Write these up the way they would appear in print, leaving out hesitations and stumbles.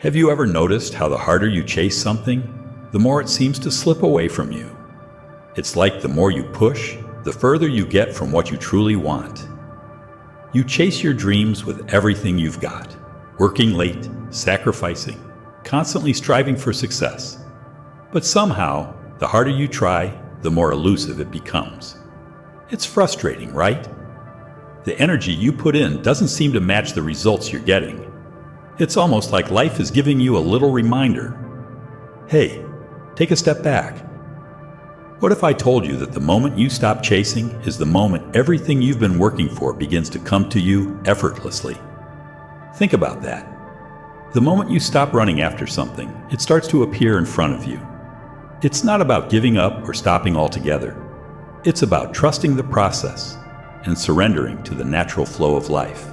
Have you ever noticed how the harder you chase something, the more it seems to slip away from you? It's like the more you push, the further you get from what you truly want. You chase your dreams with everything you've got, working late, sacrificing, constantly striving for success. But somehow, the harder you try, the more elusive it becomes. It's frustrating, right? The energy you put in doesn't seem to match the results you're getting. It's almost like life is giving you a little reminder. Hey, take a step back. What if I told you that the moment you stop chasing is the moment everything you've been working for begins to come to you effortlessly? Think about that. The moment you stop running after something, it starts to appear in front of you. It's not about giving up or stopping altogether. It's about trusting the process and surrendering to the natural flow of life.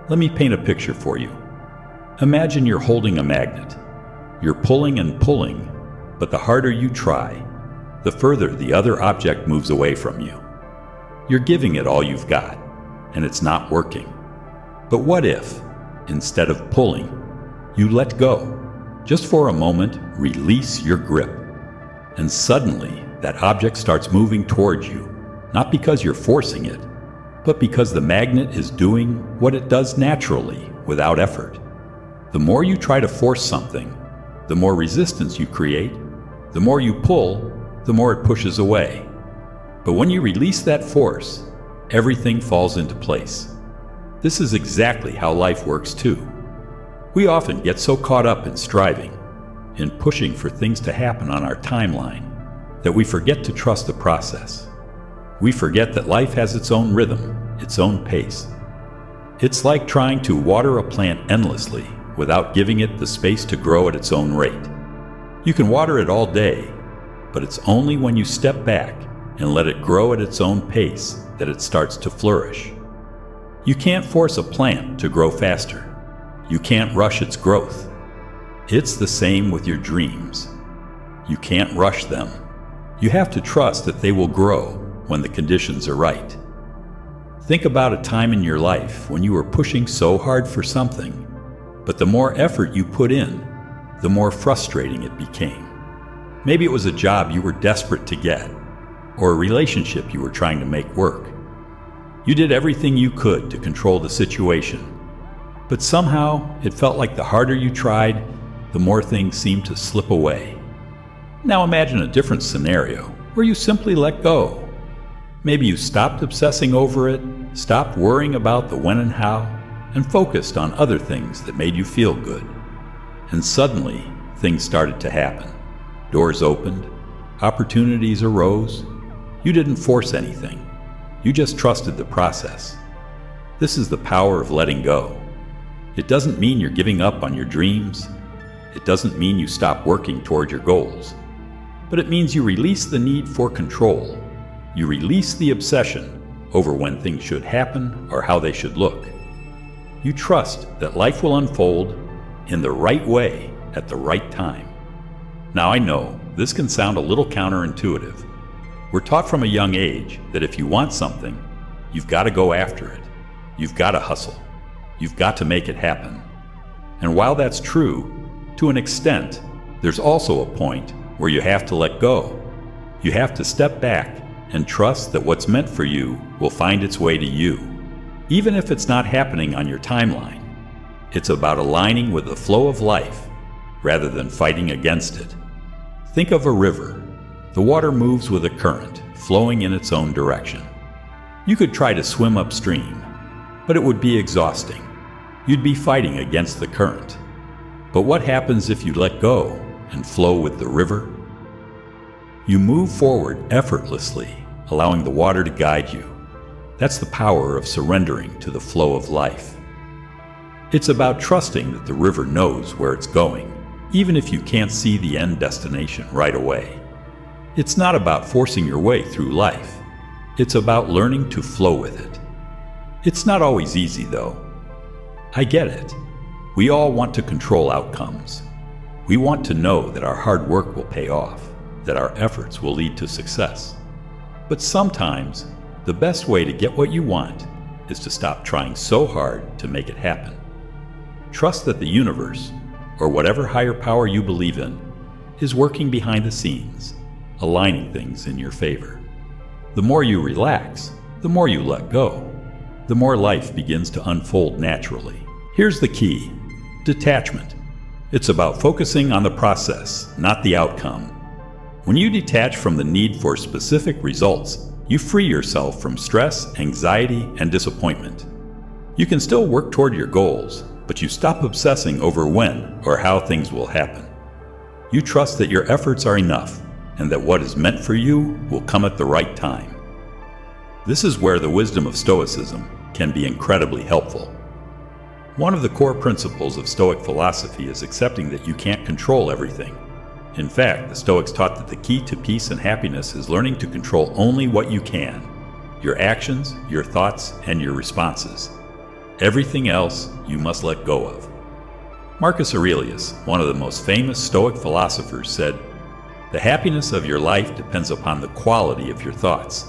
Let me paint a picture for you. Imagine you're holding a magnet. You're pulling and pulling, but the harder you try, the further the other object moves away from you. You're giving it all you've got, and it's not working. But what if, instead of pulling, you let go? Just for a moment, release your grip. And suddenly, that object starts moving towards you, not because you're forcing it, but because the magnet is doing what it does naturally, without effort. The more you try to force something, the more resistance you create. The more you pull, the more it pushes away. But when you release that force, everything falls into place. This is exactly how life works too. We often get so caught up in striving, in pushing for things to happen on our timeline, that we forget to trust the process. We forget that life has its own rhythm, its own pace. It's like trying to water a plant endlessly without giving it the space to grow at its own rate. You can water it all day, but it's only when you step back and let it grow at its own pace that it starts to flourish. You can't force a plant to grow faster. You can't rush its growth. It's the same with your dreams. You can't rush them. You have to trust that they will grow when the conditions are right. Think about a time in your life when you were pushing so hard for something, but the more effort you put in, the more frustrating it became. Maybe it was a job you were desperate to get, or a relationship you were trying to make work. You did everything you could to control the situation, but somehow it felt like the harder you tried, the more things seemed to slip away. Now imagine a different scenario where you simply let go. Maybe you stopped obsessing over it, stopped worrying about the when and how, and focused on other things that made you feel good. And suddenly, things started to happen. Doors opened, opportunities arose. You didn't force anything. You just trusted the process. This is the power of letting go. It doesn't mean you're giving up on your dreams. It doesn't mean you stop working toward your goals. But it means you release the need for control. You release the obsession over when things should happen or how they should look. You trust that life will unfold in the right way at the right time. Now I know this can sound a little counterintuitive. We're taught from a young age that if you want something, you've got to go after it. You've got to hustle. You've got to make it happen. And while that's true, to an extent, there's also a point where you have to let go. You have to step back and trust that what's meant for you will find its way to you. Even if it's not happening on your timeline, it's about aligning with the flow of life rather than fighting against it. Think of a river. The water moves with a current, flowing in its own direction. You could try to swim upstream, but it would be exhausting. You'd be fighting against the current. But what happens if you let go and flow with the river? You move forward effortlessly, allowing the water to guide you. That's the power of surrendering to the flow of life. It's about trusting that the river knows where it's going, even if you can't see the end destination right away. It's not about forcing your way through life. It's about learning to flow with it. It's not always easy, though. I get it. We all want to control outcomes. We want to know that our hard work will pay off, that our efforts will lead to success. But sometimes, the best way to get what you want is to stop trying so hard to make it happen. Trust that the universe, or whatever higher power you believe in, is working behind the scenes, aligning things in your favor. The more you relax, the more you let go, the more life begins to unfold naturally. Here's the key: detachment. It's about focusing on the process, not the outcome. When you detach from the need for specific results, you free yourself from stress, anxiety, and disappointment. You can still work toward your goals, but you stop obsessing over when or how things will happen. You trust that your efforts are enough and that what is meant for you will come at the right time. This is where the wisdom of Stoicism can be incredibly helpful. One of the core principles of Stoic philosophy is accepting that you can't control everything. In fact, the Stoics taught that the key to peace and happiness is learning to control only what you can: your actions, your thoughts, and your responses. Everything else you must let go of. Marcus Aurelius, one of the most famous Stoic philosophers, said, "The happiness of your life depends upon the quality of your thoughts."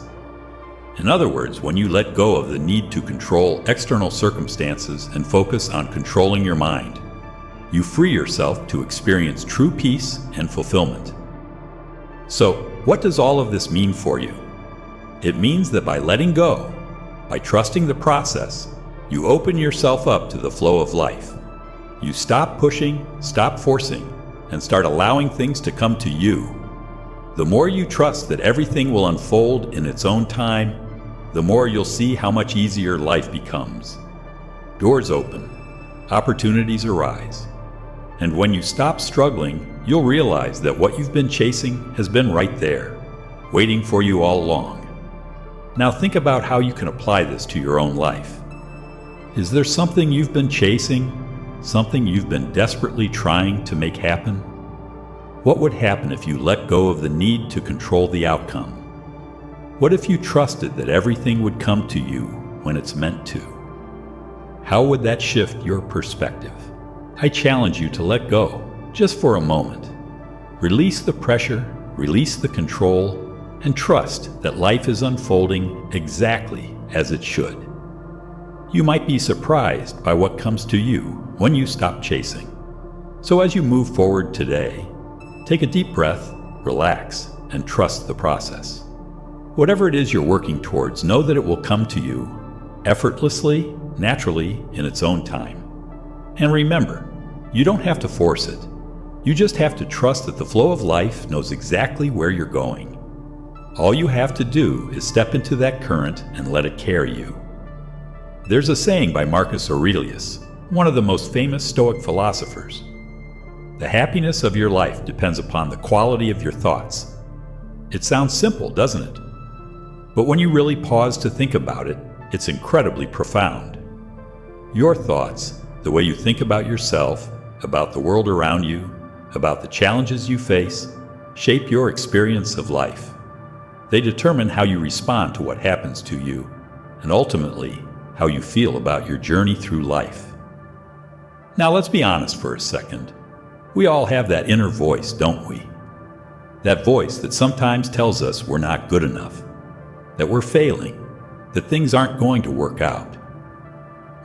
In other words, when you let go of the need to control external circumstances and focus on controlling your mind, you free yourself to experience true peace and fulfillment. So, what does all of this mean for you? It means that by letting go, by trusting the process, you open yourself up to the flow of life. You stop pushing, stop forcing, and start allowing things to come to you. The more you trust that everything will unfold in its own time, the more you'll see how much easier life becomes. Doors open, opportunities arise, and when you stop struggling, you'll realize that what you've been chasing has been right there, waiting for you all along. Now think about how you can apply this to your own life. Is there something you've been chasing, something you've been desperately trying to make happen? What would happen if you let go of the need to control the outcome? What if you trusted that everything would come to you when it's meant to? How would that shift your perspective? I challenge you to let go, just for a moment. Release the pressure, release the control, and trust that life is unfolding exactly as it should. You might be surprised by what comes to you when you stop chasing. So as you move forward today, take a deep breath, relax, and trust the process. Whatever it is you're working towards, know that it will come to you effortlessly, naturally, in its own time. And remember, you don't have to force it. You just have to trust that the flow of life knows exactly where you're going. All you have to do is step into that current and let it carry you. There's a saying by Marcus Aurelius, one of the most famous Stoic philosophers. The happiness of your life depends upon the quality of your thoughts. It sounds simple, doesn't it? But when you really pause to think about it, it's incredibly profound. Your thoughts, the way you think about yourself, about the world around you, about the challenges you face, shape your experience of life. They determine how you respond to what happens to you, and ultimately, how you feel about your journey through life. Now let's be honest for a second. We all have that inner voice, don't we? That voice that sometimes tells us we're not good enough, that we're failing, that things aren't going to work out.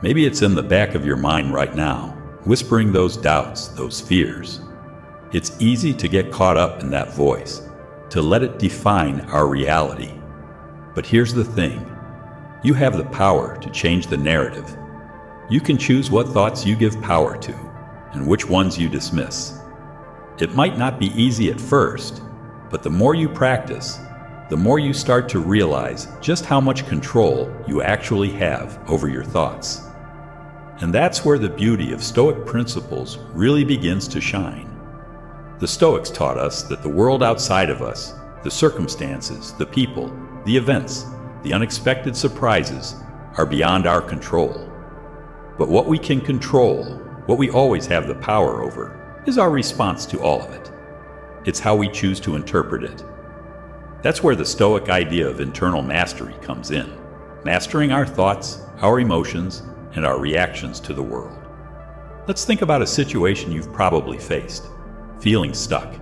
Maybe it's in the back of your mind right now, whispering those doubts, those fears. It's easy to get caught up in that voice, to let it define our reality. But here's the thing. You have the power to change the narrative. You can choose what thoughts you give power to and which ones you dismiss. It might not be easy at first, but the more you practice, the more you start to realize just how much control you actually have over your thoughts. And that's where the beauty of Stoic principles really begins to shine. The Stoics taught us that the world outside of us, the circumstances, the people, the events, the unexpected surprises are beyond our control. But what we can control, what we always have the power over, is our response to all of it. It's how we choose to interpret it. That's where the Stoic idea of internal mastery comes in, mastering our thoughts, our emotions, and our reactions to the world. Let's think about a situation you've probably faced, feeling stuck.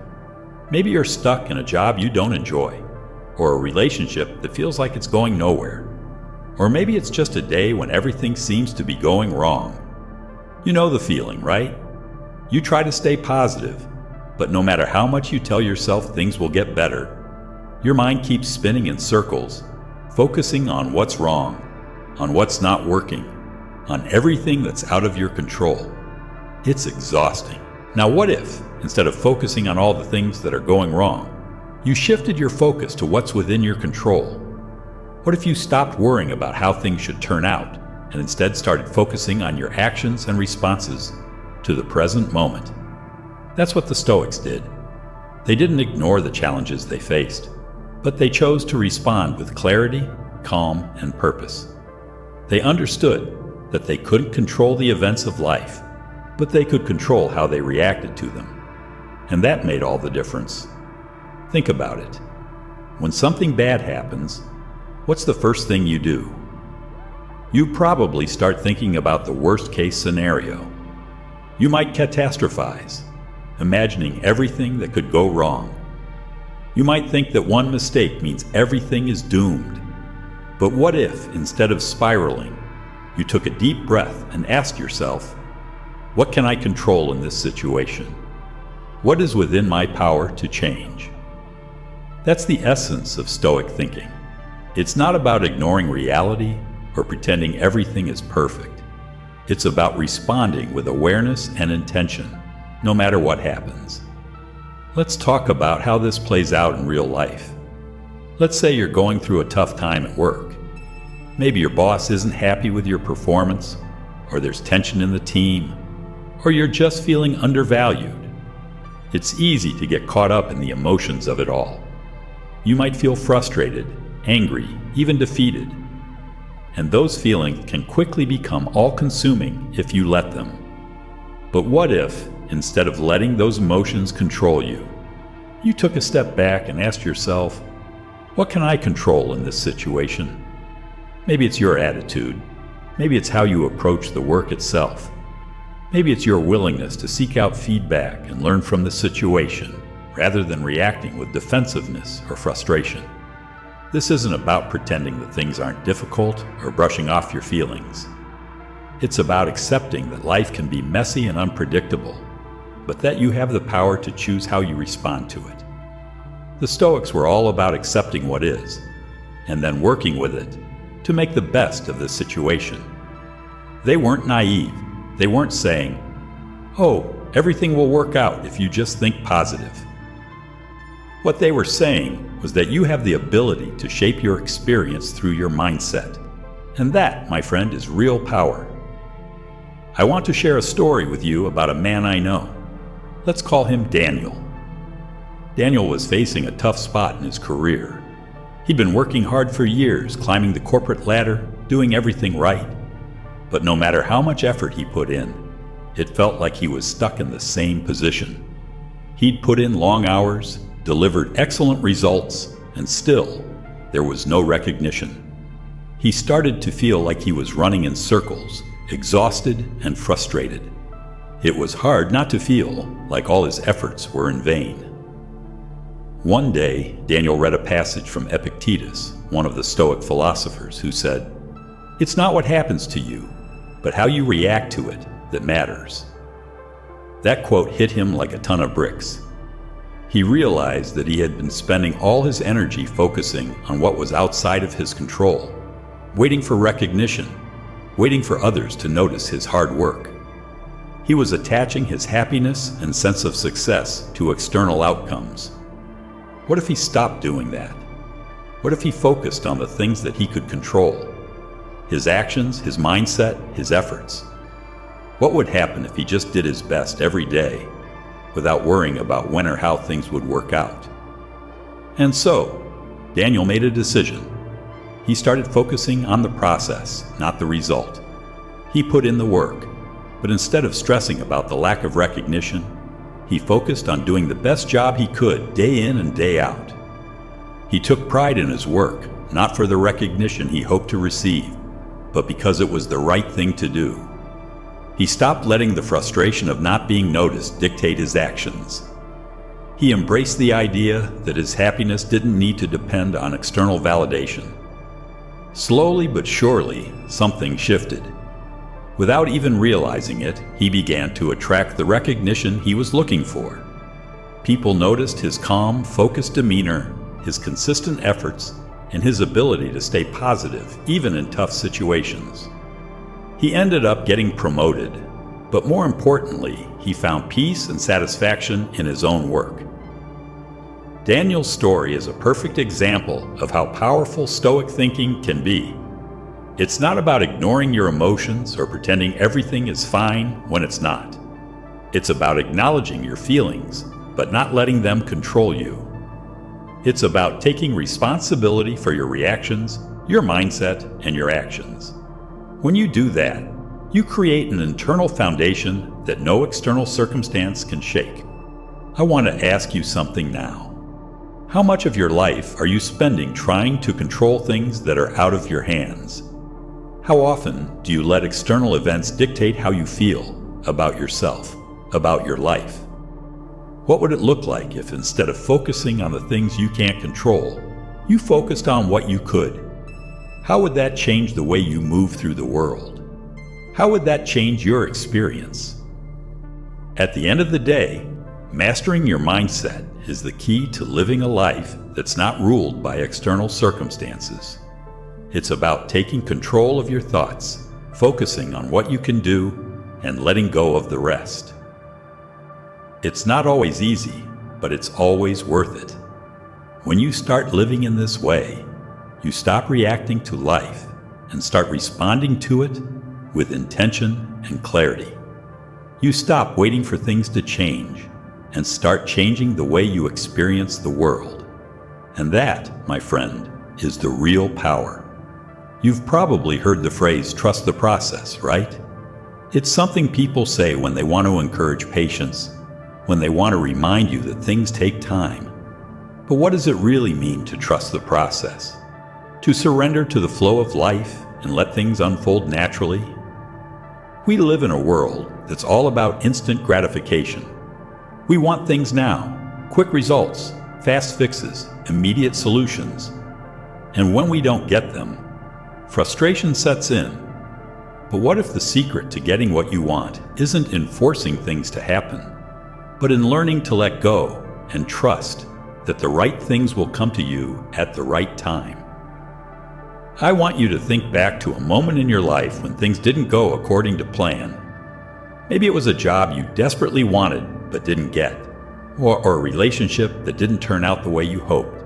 Maybe you're stuck in a job you don't enjoy, or a relationship that feels like it's going nowhere. Or maybe it's just a day when everything seems to be going wrong. You know the feeling, right? You try to stay positive, but no matter how much you tell yourself things will get better, your mind keeps spinning in circles, focusing on what's wrong, on what's not working, on everything that's out of your control. It's exhausting. Now what if, instead of focusing on all the things that are going wrong, you shifted your focus to what's within your control? What if you stopped worrying about how things should turn out and instead started focusing on your actions and responses to the present moment? That's what the Stoics did. They didn't ignore the challenges they faced, but they chose to respond with clarity, calm, and purpose. They understood that they couldn't control the events of life, but they could control how they reacted to them. And that made all the difference. Think about it. When something bad happens, what's the first thing you do? You probably start thinking about the worst-case scenario. You might catastrophize, imagining everything that could go wrong. You might think that one mistake means everything is doomed. But what if, instead of spiraling, you took a deep breath and asked yourself, what can I control in this situation? What is within my power to change? That's the essence of Stoic thinking. It's not about ignoring reality or pretending everything is perfect. It's about responding with awareness and intention, no matter what happens. Let's talk about how this plays out in real life. Let's say you're going through a tough time at work. Maybe your boss isn't happy with your performance, or there's tension in the team, or you're just feeling undervalued. It's easy to get caught up in the emotions of it all. You might feel frustrated, angry, even defeated. And those feelings can quickly become all-consuming if you let them. But what if, instead of letting those emotions control you, you took a step back and asked yourself, what can I control in this situation? Maybe it's your attitude. Maybe it's how you approach the work itself. Maybe it's your willingness to seek out feedback and learn from the situation, rather than reacting with defensiveness or frustration. This isn't about pretending that things aren't difficult or brushing off your feelings. It's about accepting that life can be messy and unpredictable, but that you have the power to choose how you respond to it. The Stoics were all about accepting what is, and then working with it to make the best of the situation. They weren't naive. They weren't saying, "Oh, everything will work out if you just think positive." What they were saying was that you have the ability to shape your experience through your mindset. And that, my friend, is real power. I want to share a story with you about a man I know. Let's call him Daniel. Daniel was facing a tough spot in his career. He'd been working hard for years, climbing the corporate ladder, doing everything right. But no matter how much effort he put in, it felt like he was stuck in the same position. He'd put in long hours, delivered excellent results, and still, there was no recognition. He started to feel like he was running in circles, exhausted and frustrated. It was hard not to feel like all his efforts were in vain. One day, Daniel read a passage from Epictetus, one of the Stoic philosophers, who said, "It's not what happens to you, but how you react to it that matters." That quote hit him like a ton of bricks. He realized that he had been spending all his energy focusing on what was outside of his control, waiting for recognition, waiting for others to notice his hard work. He was attaching his happiness and sense of success to external outcomes. What if he stopped doing that? What if he focused on the things that he could control? His actions, his mindset, his efforts. What would happen if he just did his best every day without worrying about when or how things would work out? And so, Daniel made a decision. He started focusing on the process, not the result. He put in the work, but instead of stressing about the lack of recognition, he focused on doing the best job he could day in and day out. He took pride in his work, not for the recognition he hoped to receive, but because it was the right thing to do. He stopped letting the frustration of not being noticed dictate his actions. He embraced the idea that his happiness didn't need to depend on external validation. Slowly but surely, something shifted. Without even realizing it, he began to attract the recognition he was looking for. People noticed his calm, focused demeanor, his consistent efforts, and his ability to stay positive even in tough situations. He ended up getting promoted, but more importantly, he found peace and satisfaction in his own work. Daniel's story is a perfect example of how powerful Stoic thinking can be. It's not about ignoring your emotions or pretending everything is fine when it's not. It's about acknowledging your feelings, but not letting them control you. It's about taking responsibility for your reactions, your mindset, and your actions. When you do that, you create an internal foundation that no external circumstance can shake. I want to ask you something now. How much of your life are you spending trying to control things that are out of your hands? How often do you let external events dictate how you feel about yourself, about your life? What would it look like if instead of focusing on the things you can't control, you focused on what you could? How would that change the way you move through the world? How would that change your experience? At the end of the day, mastering your mindset is the key to living a life that's not ruled by external circumstances. It's about taking control of your thoughts, focusing on what you can do, and letting go of the rest. It's not always easy, but it's always worth it. When you start living in this way, you stop reacting to life and start responding to it with intention and clarity. You stop waiting for things to change and start changing the way you experience the world. And that, my friend, is the real power. You've probably heard the phrase, trust the process, right? It's something people say when they want to encourage patience, when they want to remind you that things take time. But what does it really mean to trust the process? To surrender to the flow of life and let things unfold naturally? We live in a world that's all about instant gratification. We want things now, quick results, fast fixes, immediate solutions. And when we don't get them, frustration sets in. But what if the secret to getting what you want isn't in forcing things to happen, but in learning to let go and trust that the right things will come to you at the right time? I want you to think back to a moment in your life when things didn't go according to plan. Maybe it was a job you desperately wanted but didn't get, or a relationship that didn't turn out the way you hoped.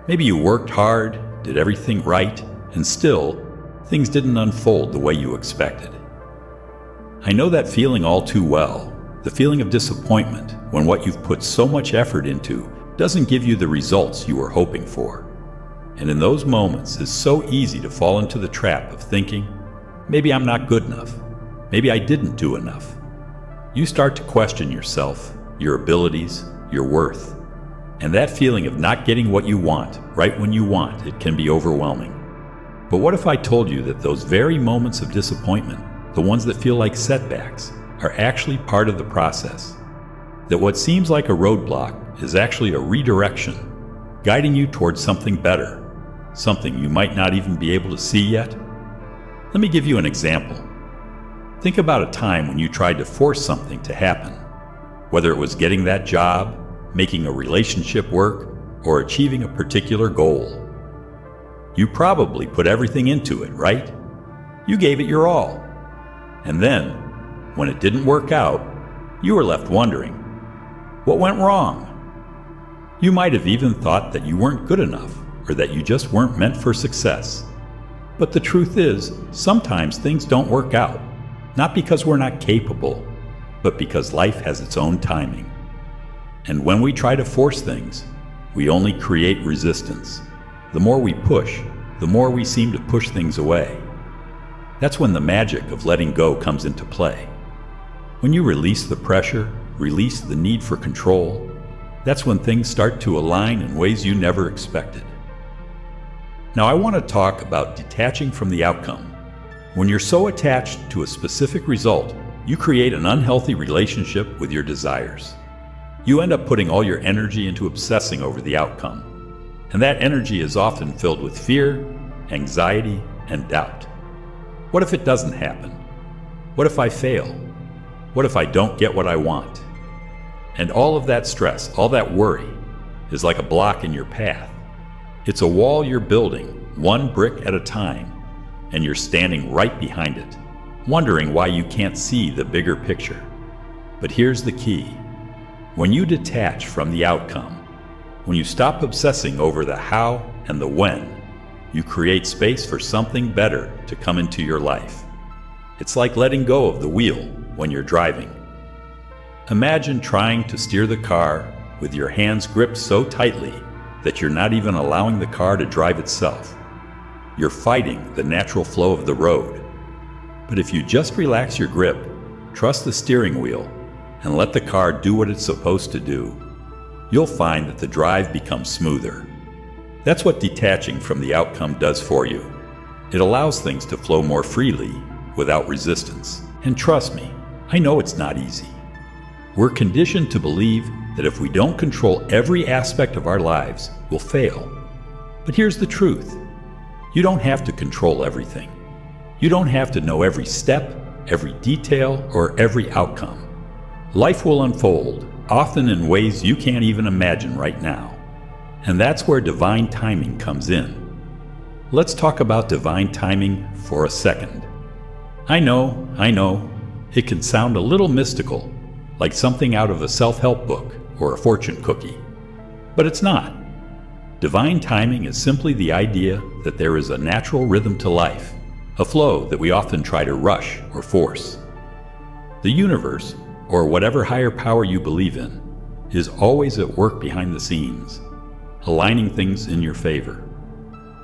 Maybe you worked hard, did everything right, and still, things didn't unfold the way you expected. I know that feeling all too well, the feeling of disappointment when what you've put so much effort into doesn't give you the results you were hoping for. And in those moments, it's so easy to fall into the trap of thinking, maybe I'm not good enough, maybe I didn't do enough. You start to question yourself, your abilities, your worth. And that feeling of not getting what you want right when you want it can be overwhelming. But what if I told you that those very moments of disappointment, the ones that feel like setbacks, are actually part of the process? That what seems like a roadblock is actually a redirection, guiding you towards something better, something you might not even be able to see yet? Let me give you an example. Think about a time when you tried to force something to happen, whether it was getting that job, making a relationship work, or achieving a particular goal. You probably put everything into it, right? You gave it your all. And then, when it didn't work out, you were left wondering, what went wrong? You might have even thought that you weren't good enough, or that you just weren't meant for success. But the truth is, sometimes things don't work out, not because we're not capable, but because life has its own timing. And when we try to force things, we only create resistance. The more we push, the more we seem to push things away. That's when the magic of letting go comes into play. When you release the pressure, release the need for control, that's when things start to align in ways you never expected. Now I want to talk about detaching from the outcome. When you're so attached to a specific result, you create an unhealthy relationship with your desires. You end up putting all your energy into obsessing over the outcome. And that energy is often filled with fear, anxiety, and doubt. What if it doesn't happen? What if I fail? What if I don't get what I want? And all of that stress, all that worry, is like a block in your path. It's a wall you're building, one brick at a time, and you're standing right behind it, wondering why you can't see the bigger picture. But here's the key. When you detach from the outcome, when you stop obsessing over the how and the when, you create space for something better to come into your life. It's like letting go of the wheel when you're driving. Imagine trying to steer the car with your hands gripped so tightly that you're not even allowing the car to drive itself. You're fighting the natural flow of the road. But if you just relax your grip, trust the steering wheel, and let the car do what it's supposed to do, you'll find that the drive becomes smoother. That's what detaching from the outcome does for you. It allows things to flow more freely without resistance. And trust me, I know it's not easy. We're conditioned to believe that if we don't control every aspect of our lives, we'll fail. But here's the truth. You don't have to control everything. You don't have to know every step, every detail, or every outcome. Life will unfold, often in ways you can't even imagine right now. And that's where divine timing comes in. Let's talk about divine timing for a second. I know, it can sound a little mystical, like something out of a self-help book or a fortune cookie. But it's not. Divine timing is simply the idea that there is a natural rhythm to life, a flow that we often try to rush or force. The universe, or whatever higher power you believe in, is always at work behind the scenes, aligning things in your favor.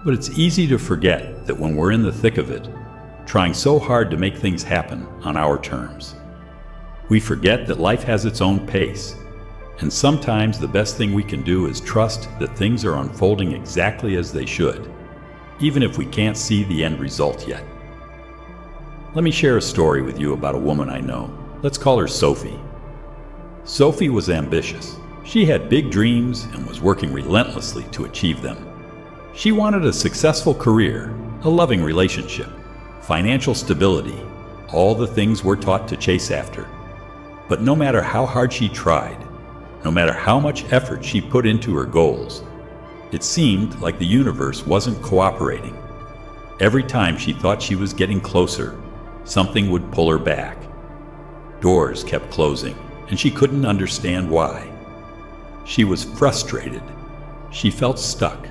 But it's easy to forget that when we're in the thick of it, trying so hard to make things happen on our terms. We forget that life has its own pace, and sometimes the best thing we can do is trust that things are unfolding exactly as they should, even if we can't see the end result yet. Let me share a story with you about a woman I know. Let's call her Sophie. Sophie was ambitious. She had big dreams and was working relentlessly to achieve them. She wanted a successful career, a loving relationship, financial stability, all the things we're taught to chase after. But no matter how hard she tried, no matter how much effort she put into her goals, it seemed like the universe wasn't cooperating. Every time she thought she was getting closer, something would pull her back. Doors kept closing, and she couldn't understand why. She was frustrated. She felt stuck.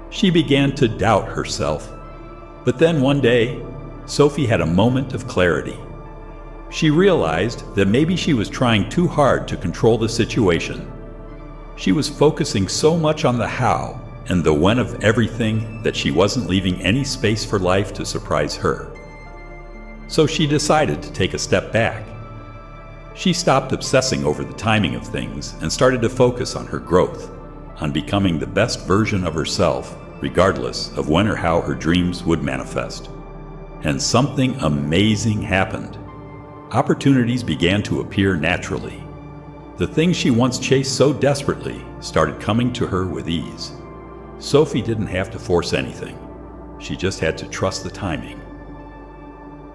She began to doubt herself. But then one day, Sophie had a moment of clarity. She realized that maybe she was trying too hard to control the situation. She was focusing so much on the how and the when of everything that she wasn't leaving any space for life to surprise her. So she decided to take a step back. She stopped obsessing over the timing of things and started to focus on her growth, on becoming the best version of herself, regardless of when or how her dreams would manifest. And something amazing happened. Opportunities began to appear naturally. The things she once chased so desperately started coming to her with ease. Sophie didn't have to force anything. She just had to trust the timing.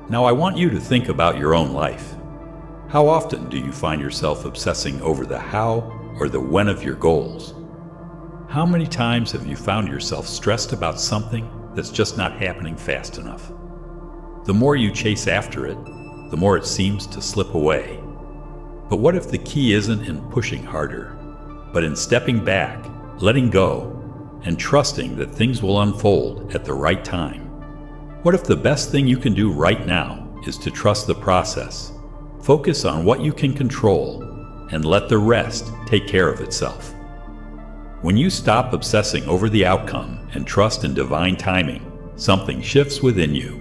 Now I want you to think about your own life. How often do you find yourself obsessing over the how or the when of your goals? How many times have you found yourself stressed about something that's just not happening fast enough? The more you chase after it, the more it seems to slip away. But what if the key isn't in pushing harder, but in stepping back, letting go, and trusting that things will unfold at the right time? What if the best thing you can do right now is to trust the process, focus on what you can control, and let the rest take care of itself? When you stop obsessing over the outcome and trust in divine timing, something shifts within you.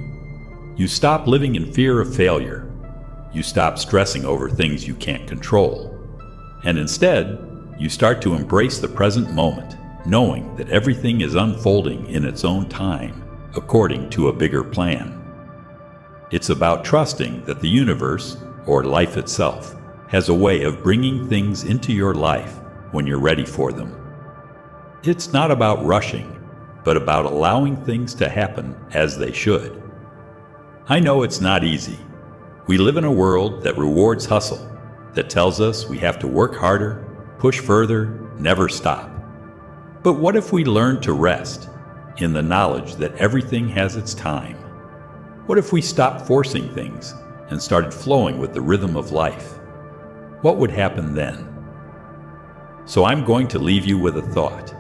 You stop living in fear of failure. You stop stressing over things you can't control. And instead, you start to embrace the present moment, knowing that everything is unfolding in its own time, according to a bigger plan. It's about trusting that the universe, or life itself, has a way of bringing things into your life when you're ready for them. It's not about rushing, but about allowing things to happen as they should. I know it's not easy. We live in a world that rewards hustle, that tells us we have to work harder, push further, never stop. But what if we learned to rest in the knowledge that everything has its time? What if we stopped forcing things and started flowing with the rhythm of life? What would happen then? So I'm going to leave you with a thought.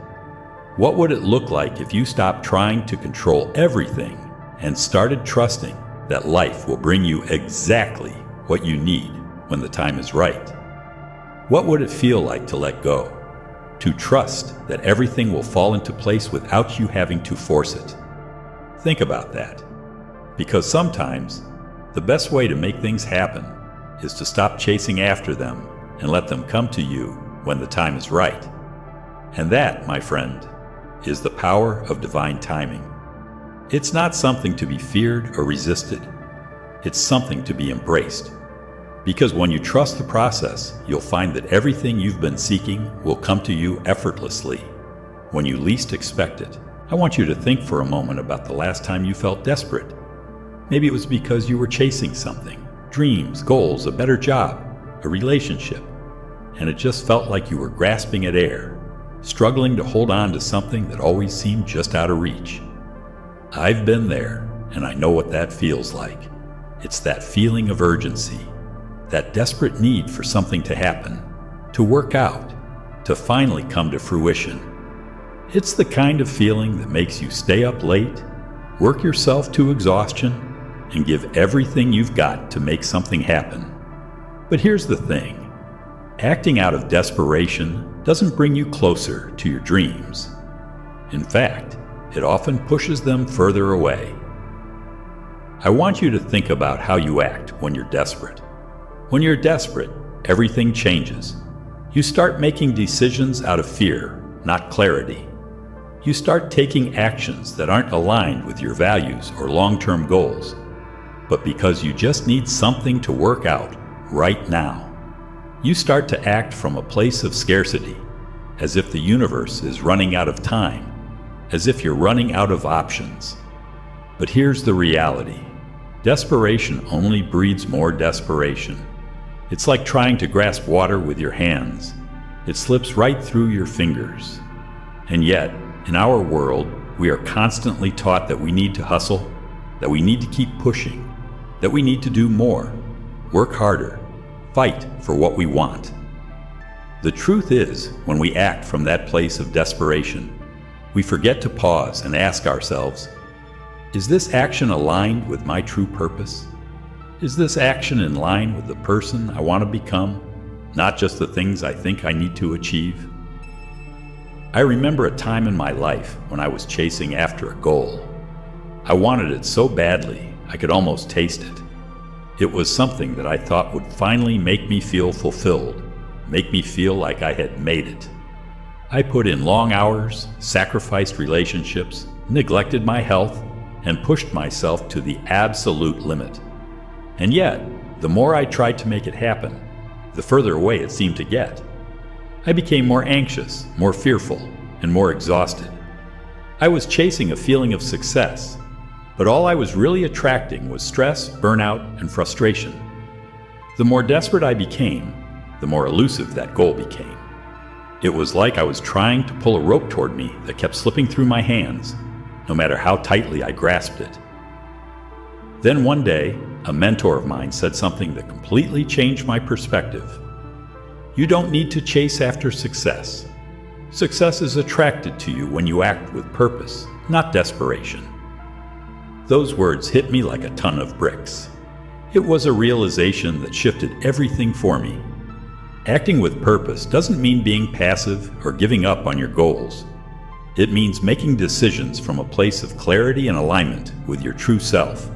What would it look like if you stopped trying to control everything and started trusting that life will bring you exactly what you need when the time is right? What would it feel like to let go? To trust that everything will fall into place without you having to force it? Think about that. Because sometimes, the best way to make things happen is to stop chasing after them and let them come to you when the time is right. And that, my friend, is the power of divine timing. It's not something to be feared or resisted. It's something to be embraced. Because when you trust the process, you'll find that everything you've been seeking will come to you effortlessly, when you least expect it. I want you to think for a moment about the last time you felt desperate. Maybe it was because you were chasing something, dreams, goals, a better job, a relationship, and it just felt like you were grasping at air, struggling to hold on to something that always seemed just out of reach. I've been there, and I know what that feels like. It's that feeling of urgency, that desperate need for something to happen, to work out, to finally come to fruition. It's the kind of feeling that makes you stay up late, work yourself to exhaustion, and give everything you've got to make something happen. But here's the thing. Acting out of desperation doesn't bring you closer to your dreams. In fact, it often pushes them further away. I want you to think about how you act when you're desperate. When you're desperate, everything changes. You start making decisions out of fear, not clarity. You start taking actions that aren't aligned with your values or long-term goals, but because you just need something to work out right now. You start to act from a place of scarcity, as if the universe is running out of time, as if you're running out of options. But here's the reality. Desperation only breeds more desperation. It's like trying to grasp water with your hands. It slips right through your fingers. And yet, in our world, we are constantly taught that we need to hustle, that we need to keep pushing, that we need to do more, work harder, fight for what we want. The truth is, when we act from that place of desperation, we forget to pause and ask ourselves, is this action aligned with my true purpose? Is this action in line with the person I want to become, not just the things I think I need to achieve? I remember a time in my life when I was chasing after a goal. I wanted it so badly I could almost taste it. It was something that I thought would finally make me feel fulfilled, make me feel like I had made it. I put in long hours, sacrificed relationships, neglected my health, and pushed myself to the absolute limit. And yet, the more I tried to make it happen, the further away it seemed to get. I became more anxious, more fearful, and more exhausted. I was chasing a feeling of success, but all I was really attracting was stress, burnout, and frustration. The more desperate I became, the more elusive that goal became. It was like I was trying to pull a rope toward me that kept slipping through my hands, no matter how tightly I grasped it. Then one day, a mentor of mine said something that completely changed my perspective. You don't need to chase after success. Success is attracted to you when you act with purpose, not desperation. Those words hit me like a ton of bricks. It was a realization that shifted everything for me. Acting with purpose doesn't mean being passive or giving up on your goals. It means making decisions from a place of clarity and alignment with your true self,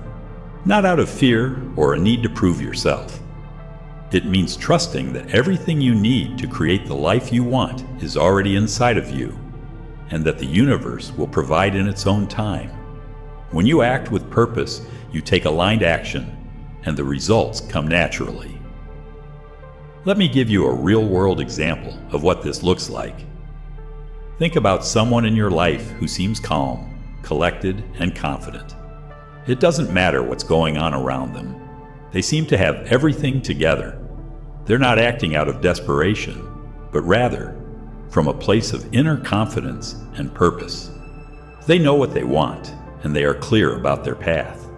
not out of fear or a need to prove yourself. It means trusting that everything you need to create the life you want is already inside of you, and that the universe will provide in its own time. When you act with purpose, you take aligned action, and the results come naturally. Let me give you a real-world example of what this looks like. Think about someone in your life who seems calm, collected, and confident. It doesn't matter what's going on around them. They seem to have everything together. They're not acting out of desperation, but rather from a place of inner confidence and purpose. They know what they want, and they are clear about their path.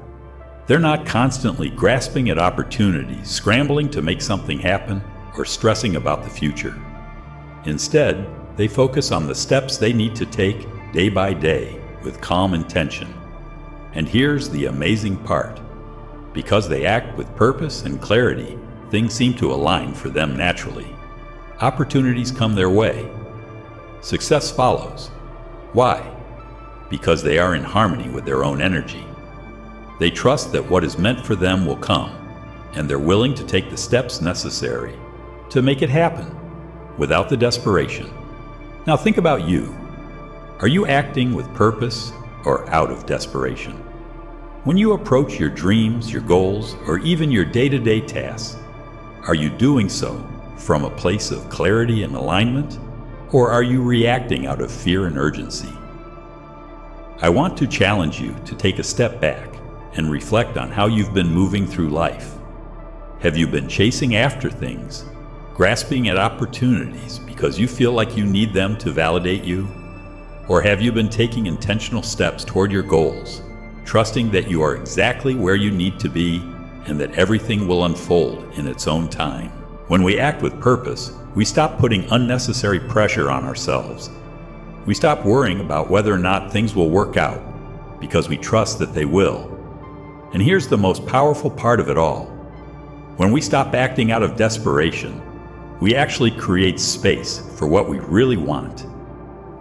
They're not constantly grasping at opportunities, scrambling to make something happen, or stressing about the future. Instead, they focus on the steps they need to take day by day with calm intention. And here's the amazing part. Because they act with purpose and clarity, things seem to align for them naturally. Opportunities come their way. Success follows. Why? Because they are in harmony with their own energy. They trust that what is meant for them will come, and they're willing to take the steps necessary to make it happen without the desperation. Now think about you. Are you acting with purpose or out of desperation? When you approach your dreams, your goals, or even your day-to-day tasks, are you doing so from a place of clarity and alignment, or are you reacting out of fear and urgency? I want to challenge you to take a step back and reflect on how you've been moving through life. Have you been chasing after things, grasping at opportunities because you feel like you need them to validate you? Or have you been taking intentional steps toward your goals, trusting that you are exactly where you need to be and that everything will unfold in its own time? When we act with purpose, we stop putting unnecessary pressure on ourselves. We stop worrying about whether or not things will work out because we trust that they will. And here's the most powerful part of it all. When we stop acting out of desperation, we actually create space for what we really want.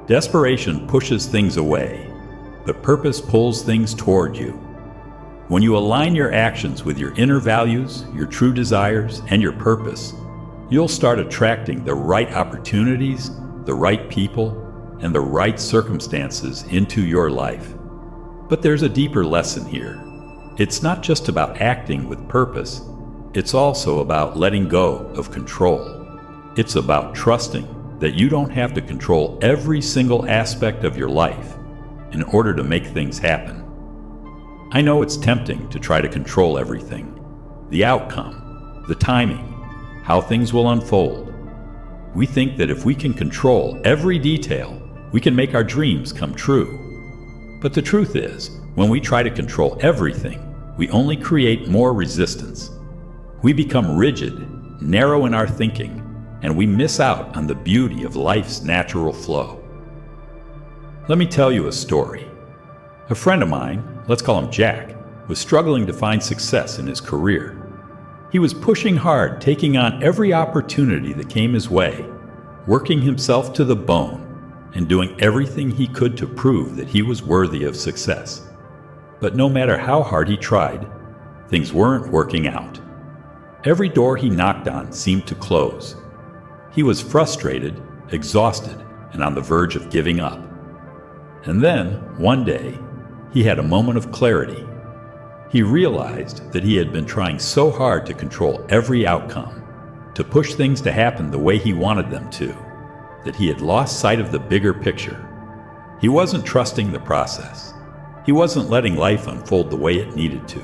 Desperation pushes things away, but purpose pulls things toward you. When you align your actions with your inner values, your true desires, and your purpose, you'll start attracting the right opportunities, the right people, and the right circumstances into your life. But there's a deeper lesson here. It's not just about acting with purpose, it's also about letting go of control. It's about trusting that you don't have to control every single aspect of your life in order to make things happen. I know it's tempting to try to control everything, the outcome, the timing, how things will unfold. We think that if we can control every detail, we can make our dreams come true. But the truth is, when we try to control everything, we only create more resistance. We become rigid, narrow in our thinking, and we miss out on the beauty of life's natural flow. Let me tell you a story. A friend of mine, let's call him Jack, was struggling to find success in his career. He was pushing hard, taking on every opportunity that came his way, working himself to the bone, and doing everything he could to prove that he was worthy of success. But no matter how hard he tried, things weren't working out. Every door he knocked on seemed to close. He was frustrated, exhausted, and on the verge of giving up. And then, one day, he had a moment of clarity. He realized that he had been trying so hard to control every outcome, to push things to happen the way he wanted them to, that he had lost sight of the bigger picture. He wasn't trusting the process. He wasn't letting life unfold the way it needed to.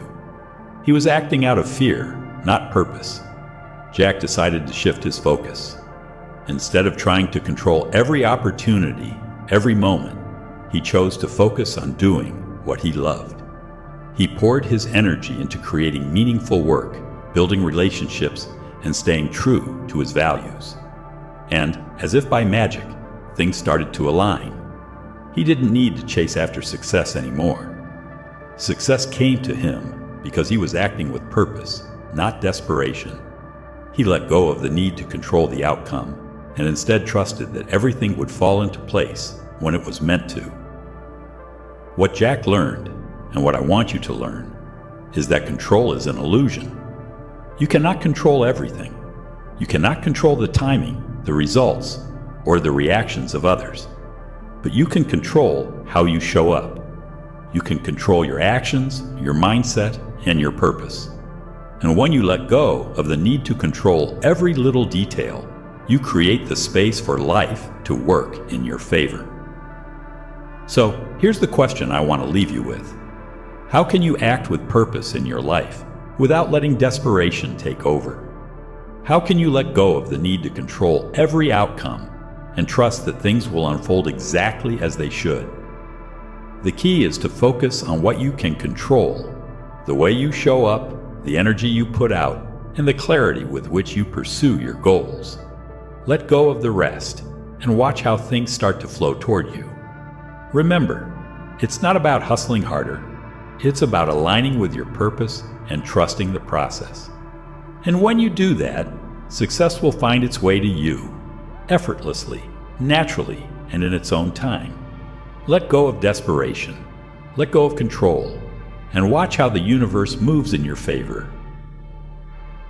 He was acting out of fear, not purpose. Jack decided to shift his focus. Instead of trying to control every opportunity, every moment, he chose to focus on doing what he loved. He poured his energy into creating meaningful work, building relationships, and staying true to his values. And, as if by magic, things started to align. He didn't need to chase after success anymore. Success came to him because he was acting with purpose, not desperation. He let go of the need to control the outcome and instead trusted that everything would fall into place when it was meant to. What Jack learned, and what I want you to learn, is that control is an illusion. You cannot control everything. You cannot control the timing, the results, or the reactions of others. But you can control how you show up. You can control your actions, your mindset, and your purpose. And when you let go of the need to control every little detail, you create the space for life to work in your favor. So, here's the question I want to leave you with. How can you act with purpose in your life without letting desperation take over? How can you let go of the need to control every outcome and trust that things will unfold exactly as they should? The key is to focus on what you can control, the way you show up, the energy you put out, and the clarity with which you pursue your goals. Let go of the rest and watch how things start to flow toward you. Remember, it's not about hustling harder. It's about aligning with your purpose and trusting the process. And when you do that, success will find its way to you, effortlessly, naturally, and in its own time. Let go of desperation, let go of control, and watch how the universe moves in your favor.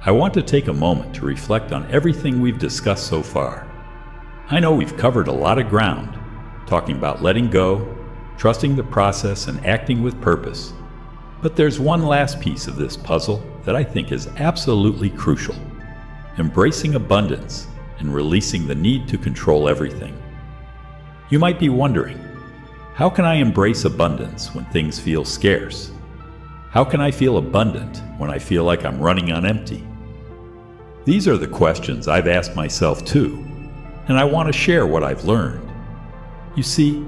I want to take a moment to reflect on everything we've discussed so far. I know we've covered a lot of ground, talking about letting go, trusting the process, and acting with purpose. But there's one last piece of this puzzle that I think is absolutely crucial: embracing abundance and releasing the need to control everything. You might be wondering, how can I embrace abundance when things feel scarce? How can I feel abundant when I feel like I'm running on empty? These are the questions I've asked myself too, and I want to share what I've learned. You see,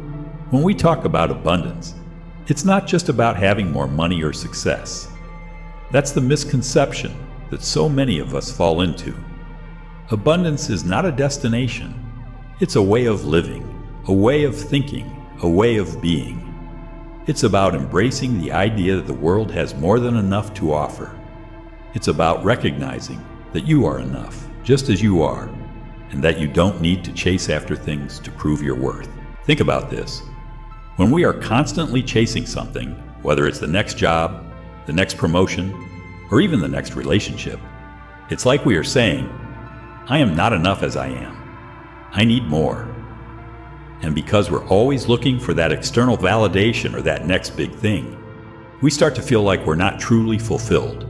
when we talk about abundance, it's not just about having more money or success. That's the misconception that so many of us fall into. Abundance is not a destination. It's a way of living, a way of thinking, a way of being. It's about embracing the idea that the world has more than enough to offer. It's about recognizing that you are enough, just as you are, and that you don't need to chase after things to prove your worth. Think about this. When we are constantly chasing something, whether it's the next job, the next promotion, or even the next relationship, it's like we are saying, I am not enough as I am. I need more. And because we're always looking for that external validation or that next big thing, we start to feel like we're not truly fulfilled.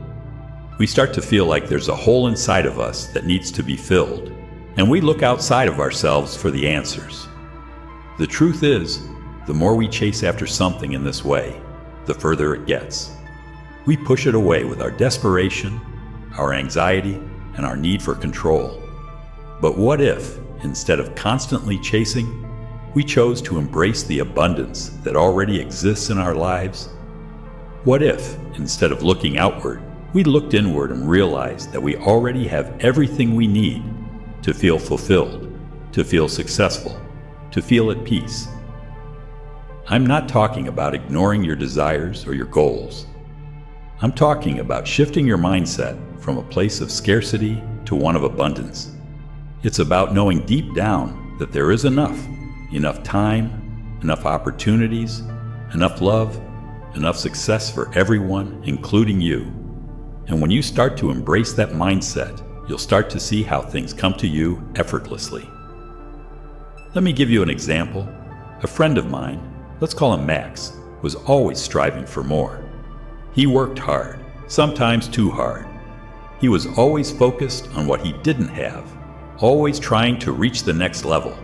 We start to feel like there's a hole inside of us that needs to be filled, and we look outside of ourselves for the answers. The truth is, the more we chase after something in this way, the further it gets. We push it away with our desperation, our anxiety, and our need for control. But what if, instead of constantly chasing, we chose to embrace the abundance that already exists in our lives? What if, instead of looking outward, we looked inward and realized that we already have everything we need to feel fulfilled, to feel successful, to feel at peace? I'm not talking about ignoring your desires or your goals. I'm talking about shifting your mindset from a place of scarcity to one of abundance. It's about knowing deep down that there is enough time, enough opportunities, enough love, enough success for everyone, including you. And when you start to embrace that mindset, you'll start to see how things come to you effortlessly. Let me give you an example. A friend of mine, let's call him Max, was always striving for more. He worked hard, sometimes too hard. He was always focused on what he didn't have, always trying to reach the next level,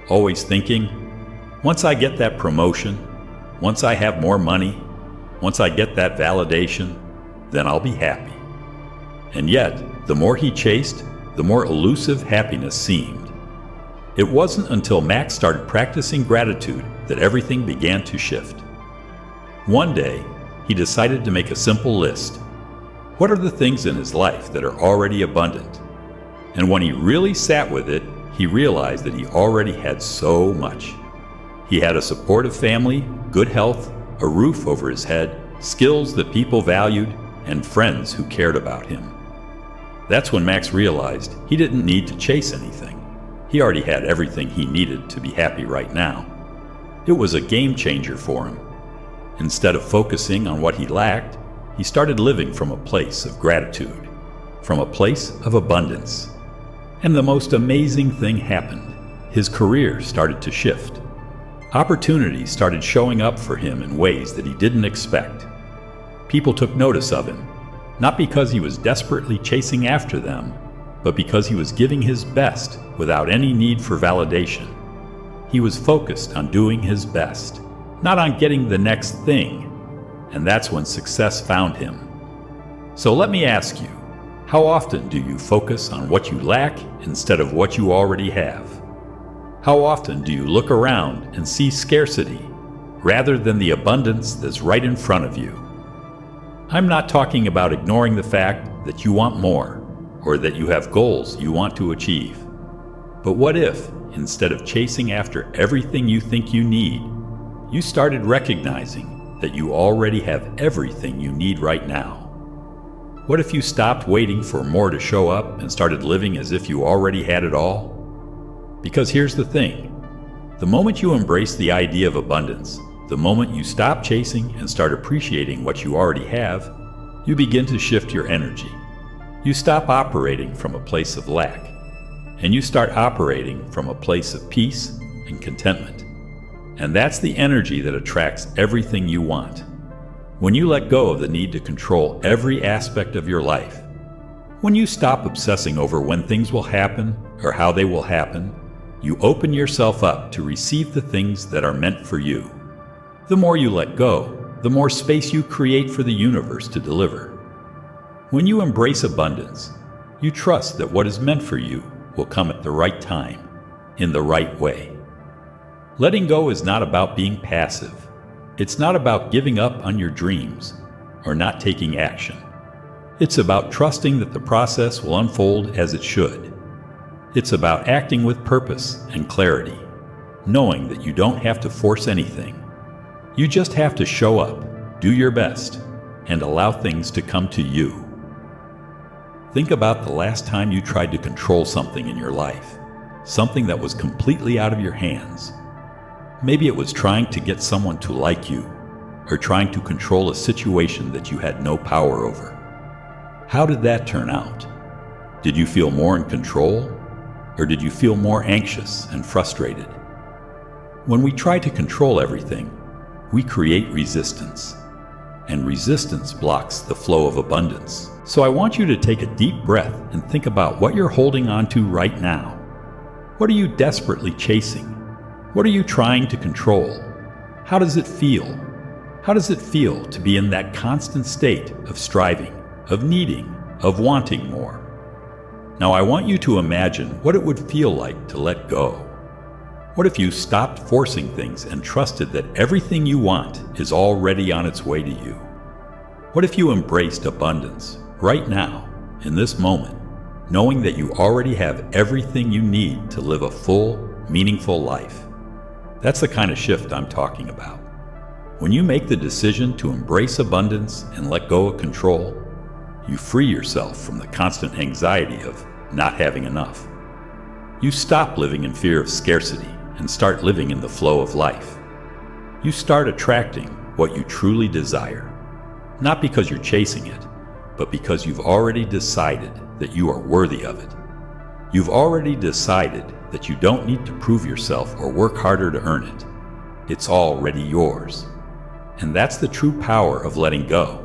always thinking, once I get that promotion, once I have more money, once I get that validation, then I'll be happy. And yet, the more he chased, the more elusive happiness seemed. It wasn't until Max started practicing gratitude that everything began to shift. One day, he decided to make a simple list. What are the things in his life that are already abundant? And when he really sat with it, he realized that he already had so much. He had a supportive family, good health, a roof over his head, skills that people valued, and friends who cared about him. That's when Max realized he didn't need to chase anything. He already had everything he needed to be happy right now. It was a game changer for him. Instead of focusing on what he lacked, he started living from a place of gratitude, from a place of abundance. And the most amazing thing happened. His career started to shift. Opportunities started showing up for him in ways that he didn't expect. People took notice of him, not because he was desperately chasing after them, but because he was giving his best without any need for validation. He was focused on doing his best, not on getting the next thing, and that's when success found him. So let me ask you, how often do you focus on what you lack instead of what you already have? How often do you look around and see scarcity rather than the abundance that's right in front of you? I'm not talking about ignoring the fact that you want more or that you have goals you want to achieve. But what if, instead of chasing after everything you think you need, you started recognizing that you already have everything you need right now? What if you stopped waiting for more to show up and started living as if you already had it all? Because here's the thing. The moment you embrace the idea of abundance, the moment you stop chasing and start appreciating what you already have, you begin to shift your energy. You stop operating from a place of lack, and you start operating from a place of peace and contentment. And that's the energy that attracts everything you want. When you let go of the need to control every aspect of your life, when you stop obsessing over when things will happen or how they will happen, you open yourself up to receive the things that are meant for you. The more you let go, the more space you create for the universe to deliver. When you embrace abundance, you trust that what is meant for you will come at the right time, in the right way. Letting go is not about being passive. It's not about giving up on your dreams or not taking action. It's about trusting that the process will unfold as it should. It's about acting with purpose and clarity, knowing that you don't have to force anything. You just have to show up, do your best, and allow things to come to you. Think about the last time you tried to control something in your life, something that was completely out of your hands. Maybe it was trying to get someone to like you, or trying to control a situation that you had no power over. How did that turn out? Did you feel more in control, or did you feel more anxious and frustrated? When we try to control everything, we create resistance, and resistance blocks the flow of abundance. So I want you to take a deep breath and think about what you're holding on to right now. What are you desperately chasing? What are you trying to control? How does it feel? How does it feel to be in that constant state of striving, of needing, of wanting more? Now I want you to imagine what it would feel like to let go. What if you stopped forcing things and trusted that everything you want is already on its way to you? What if you embraced abundance right now, in this moment, knowing that you already have everything you need to live a full, meaningful life? That's the kind of shift I'm talking about. When you make the decision to embrace abundance and let go of control, you free yourself from the constant anxiety of not having enough. You stop living in fear of scarcity and start living in the flow of life. You start attracting what you truly desire, not because you're chasing it, but because you've already decided that you are worthy of it. You've already decided that you don't need to prove yourself or work harder to earn it. It's already yours. And that's the true power of letting go.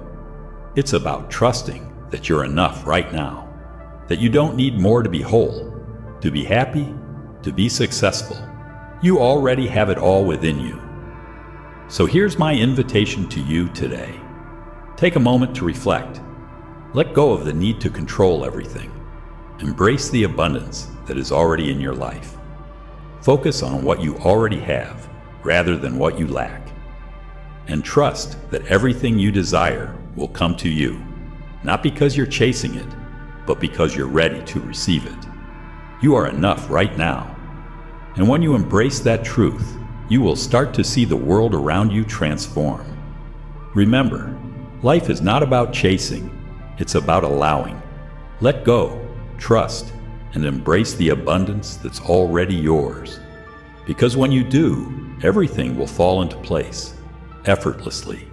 It's about trusting that you're enough right now, that you don't need more to be whole, to be happy, to be successful. You already have it all within you. So here's my invitation to you today. Take a moment to reflect. Let go of the need to control everything. Embrace the abundance that is already in your life. Focus on what you already have rather than what you lack. And trust that everything you desire will come to you, not because you're chasing it, but because you're ready to receive it. You are enough right now. And when you embrace that truth, you will start to see the world around you transform. Remember, life is not about chasing, it's about allowing. Let go, trust, and embrace the abundance that's already yours. Because when you do, everything will fall into place, effortlessly.